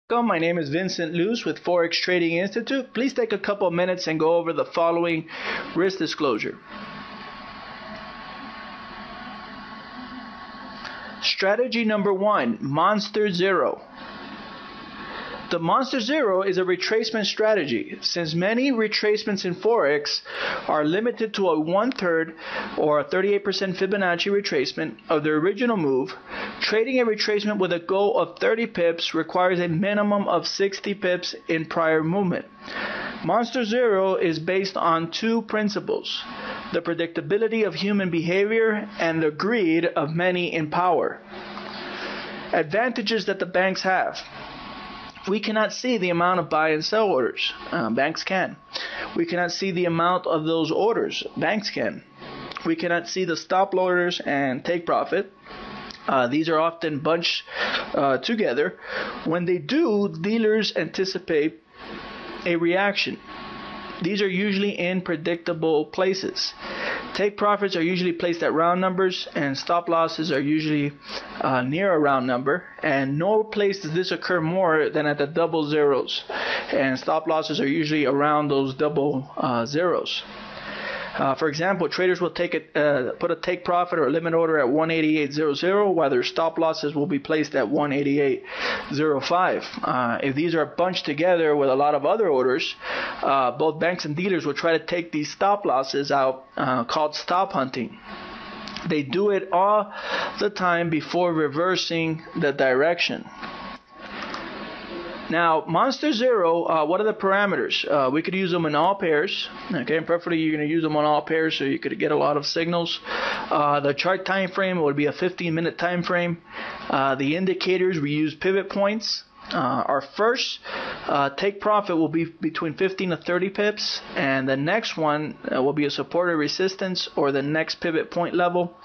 Welcome. My name is Vincent Luce with Forex Trading Institute. Please take a couple minutes and go over the following risk disclosure. Strategy number 1, Monster Zero. The Monster Zero is a retracement strategy. Since many retracements in Forex are limited to a 1/3 or a 38% Fibonacci retracement of the original move, trading a retracement with a goal of 30 pips requires a minimum of 60 pips in prior movement. Monster Zero is based on two principles: the predictability of human behavior and the greed of many in power. Advantages that the banks have: we cannot see the amount of buy and sell orders. Banks can. We cannot see the amount of those orders. Banks can. We cannot see the stop orders and take profit. These are often bunched together. When they do, dealers anticipate a reaction. These are usually in predictable places. Take profits are usually placed at round numbers, and stop losses are usually near a round number. And no place does this occur more than at the double zeros. And stop losses are usually around those double zeros. For example, traders will put a take profit or a limit order at 188.00, while their stop losses will be placed at 188.05. If these are bunched together with a lot of other orders, both banks and dealers will try to take these stop losses out, called stop hunting. They do it all the time before reversing the direction. Now, Monster Zero, what are the parameters? We could use them in all pairs. Okay, and preferably you're going to use them on all pairs so you could get a lot of signals. The chart time frame would be a 15-minute time frame. The indicators, we use pivot points. Our first take profit will be between 15 to 30 pips, and the next one will be a support or resistance or the next pivot point level.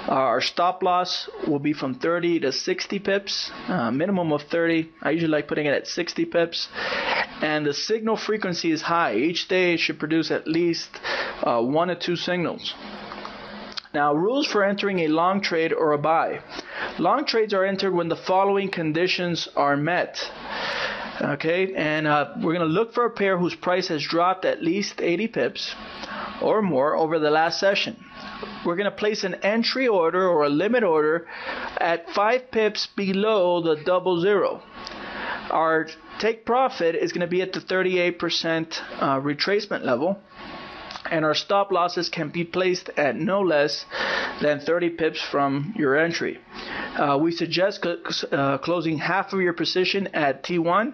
Our stop loss will be from 30 to 60 pips, minimum of 30. I usually like putting it at 60 pips. And the signal frequency is high. Each day it should produce at least 1 to 2 signals. Now, rules for entering a long trade or a buy. Long trades are entered when the following conditions are met. Okay, and we're going to look for a pair whose price has dropped at least 80 pips or more over the last session. We're going to place an entry order or a limit order at 5 pips below the double zero. Our take profit is going to be at the 38% retracement level, and our stop losses can be placed at no less than 30 pips from your entry. We suggest closing half of your position at T1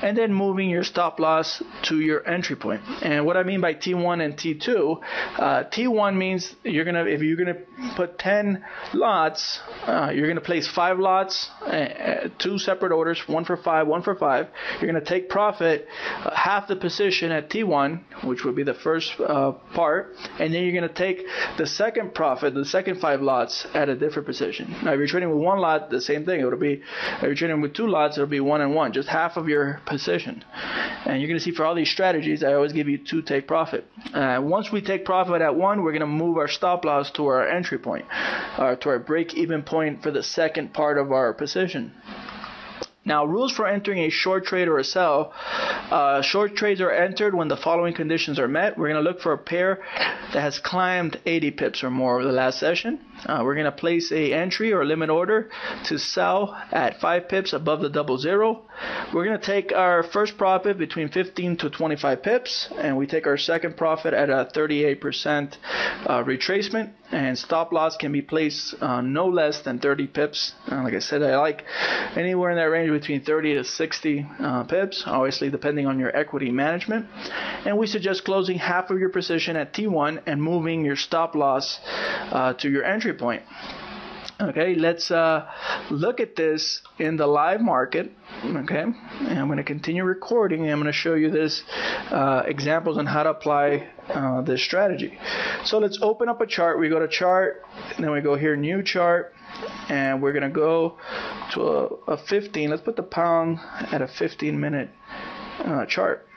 and then moving your stop loss to your entry point. And what I mean by T1 and T2, T1 means if you're gonna put 10 lots, you're gonna place 5 lots, 2 separate orders, one for 5, one for 5. You're gonna take profit half the position at T1, which would be the first part, and then you're gonna take the second profit, the second 5 lots at a different position. Now, if you're trading with 1 lot, the same thing. It'll be, if you're trading with 2 lots, it'll be 1 and 1, just half of your position. And you're going to see for all these strategies, I always give you 2 take profit. Once we take profit at 1, we're going to move our stop loss to our entry point, to our break-even point for the second part of our position. Now, rules for entering a short trade or a sell. Short trades are entered when the following conditions are met. We're going to look for a pair that has climbed 80 pips or more over the last session. We're going to place a entry or limit order to sell at 5 pips above the double zero. We're going to take our first profit between 15 to 25 pips, and we take our second profit at a 38% retracement, and stop loss can be placed no less than 30 pips. Like I said, I like anywhere in that range between 30 to 60 pips, obviously depending on your equity management. And we suggest closing half of your position at T1 and moving your stop loss to your entry point. Okay, let's look at this in the live market. Okay, and I'm going to continue recording, and I'm going to show you this examples on how to apply this strategy. So let's open up a chart. We go to chart, and then we go here, new chart, and we're going to go to a 15. Let's put the pound at a 15-minute chart.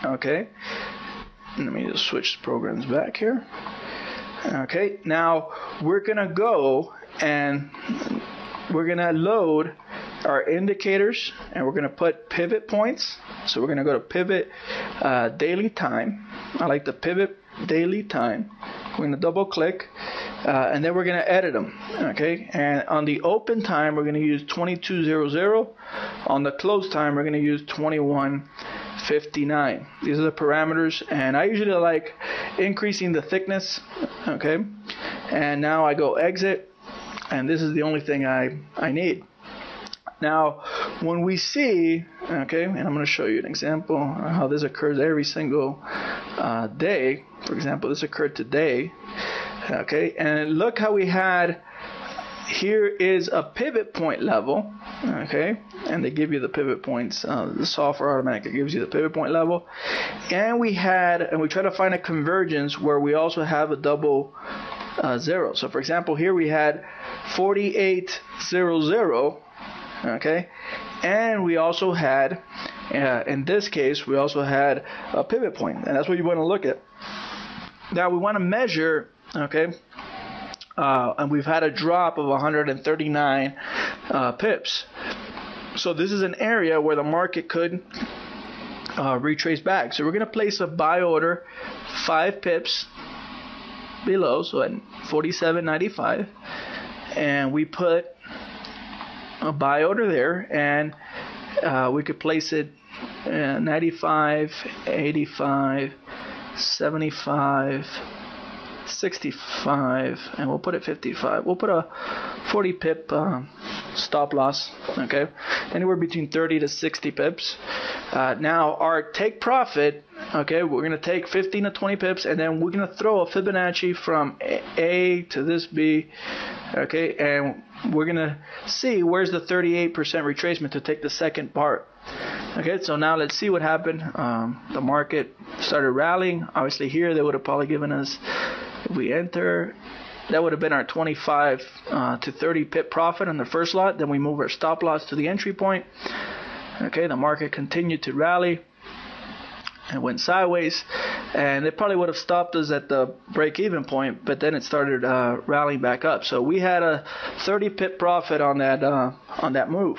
Okay, let me just switch programs back here. Okay, now we're gonna go and we're gonna load our indicators, and we're going to put pivot points. So we're going to go to pivot daily time. I like the pivot daily time. We're going to double click, and then we're going to edit them. Okay, and on the open time, we're going to use 2200. On the close time, we're going to use 2159. These are the parameters, and I usually like increasing the thickness. Okay, and now I go exit, and this is the only thing I need. Now, when we see, okay, and I'm going to show you an example of how this occurs every single day. For example, this occurred today, okay, and look how we had, here is a pivot point level, okay, and they give you the pivot points, the software automatically gives you the pivot point level, and we try to find a convergence where we also have a double zero. So for example, here we had 4800, okay, and we also had, in this case, we also had a pivot point, and that's what you want to look at. Now we want to measure, okay, and we've had a drop of 139 pips. So this is an area where the market could retrace back. So we're going to place a buy order 5 pips below, so at 47.95, and we put a buy order there, and we could place it 95, 85, 75, 65, and we'll put it 55. We'll put a 40 pip stop loss, okay, anywhere between 30 to 60 pips. Now our take profit, okay, we're going to take 15 to 20 pips, and then we're going to throw a Fibonacci from A to this B, okay, and we're going to see where's the 38% retracement to take the second part. Okay, so now let's see what happened. The market started rallying. Obviously here they would have probably given us, if we enter, that would have been our 25 to 30 pip profit on the first lot. Then we move our stop loss to the entry point. Okay, the market continued to rally and went sideways, and it probably would have stopped us at the break-even point, but then it started rallying back up. So we had a 30 pip profit on that move.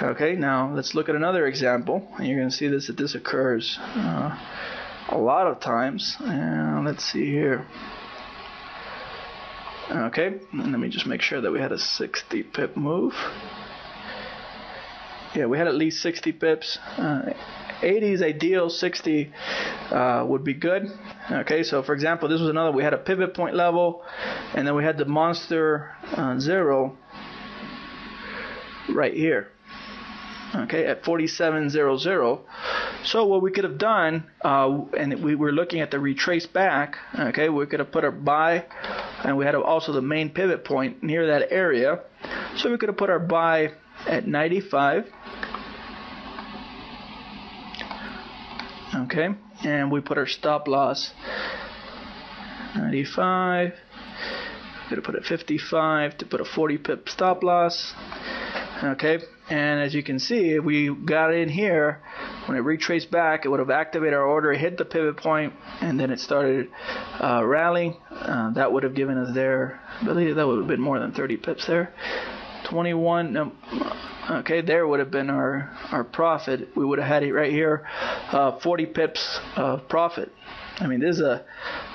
Okay, now let's look at another example, and you're going to see that this occurs a lot of times. And let's see here. Okay, and let me just make sure that we had a 60 pip move. Yeah, we had at least 60 pips. 80 is ideal, 60 would be good. Okay, so for example, this was another, we had a pivot point level, and then we had the monster zero right here. Okay, at 47.00. So what we could have done, and we were looking at the retrace back, okay, we could have put our buy, and we had also the main pivot point near that area. So we could have put our buy at 95. Okay, and we put our stop loss 95. We're going to put it 55 to put a 40 pip stop loss. Okay, and as you can see, if we got in here, when it retraced back, it would have activated our order, hit the pivot point, and then it started rallying. That would have given us there, I believe that would have been more than 30 pips there. 21, no, okay, there would have been our profit. We would have had it right here, 40 pips of profit. I mean, this is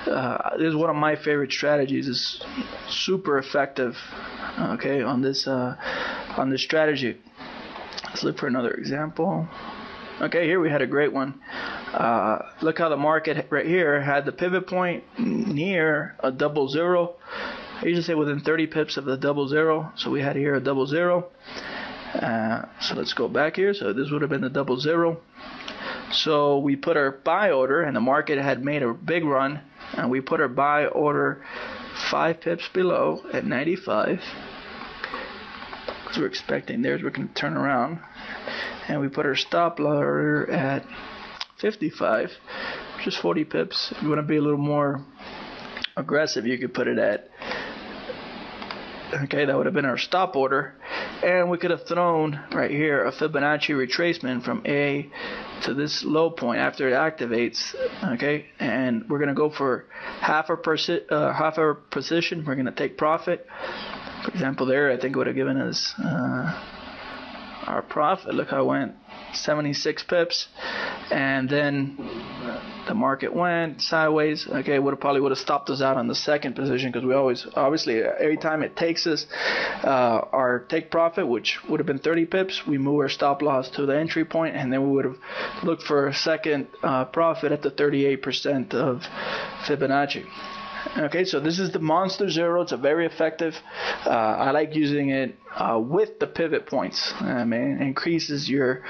one of my favorite strategies. It's super effective, okay, on this strategy. Let's look for another example. Okay, here we had a great one. Look how the market right here had the pivot point near a double zero. I usually say within 30 pips of the double zero. So we had here a double zero. So let's go back here. So this would have been the double zero. So we put our buy order, and the market had made a big run, and we put our buy order 5 pips below at 95, because we're expecting theirs, we're going to turn around, and we put our stop order at 55, which is 40 pips. If you want to be a little more aggressive, you could put it at, okay, that would have been our stop order, and we could have thrown right here a Fibonacci retracement from A to this low point after it activates, okay, and we're going to go for half our position. We're going to take profit. For example, there I think it would have given us our profit. Look how it went, 76 pips, and then the market went sideways. Okay, probably would have stopped us out on the second position, because we always, obviously, every time it takes us our take profit, which would have been 30 pips, we move our stop loss to the entry point, and then we would have looked for a second profit at the 38% of Fibonacci. Okay, so this is the Monster Zero. It's a very effective. I like using it with the pivot points. It increases your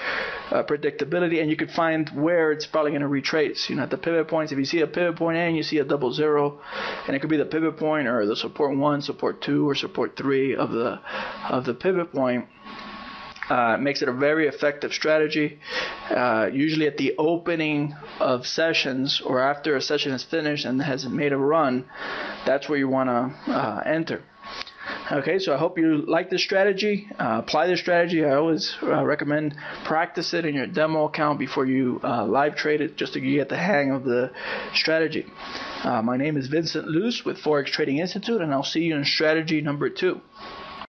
predictability, and you can find where it's probably going to retrace. At the pivot points, if you see a pivot point and you see a double zero, and it could be the pivot point or the support 1, support 2, or support 3 of the pivot point. Makes it a very effective strategy. Usually at the opening of sessions, or after a session is finished and has made a run, that's where you want to enter. Okay, so I hope you like this strategy. Apply this strategy. I always recommend practice it in your demo account before you live trade it, just to get the hang of the strategy. My name is Vincent Luce with Forex Trading Institute, and I'll see you in strategy number 2.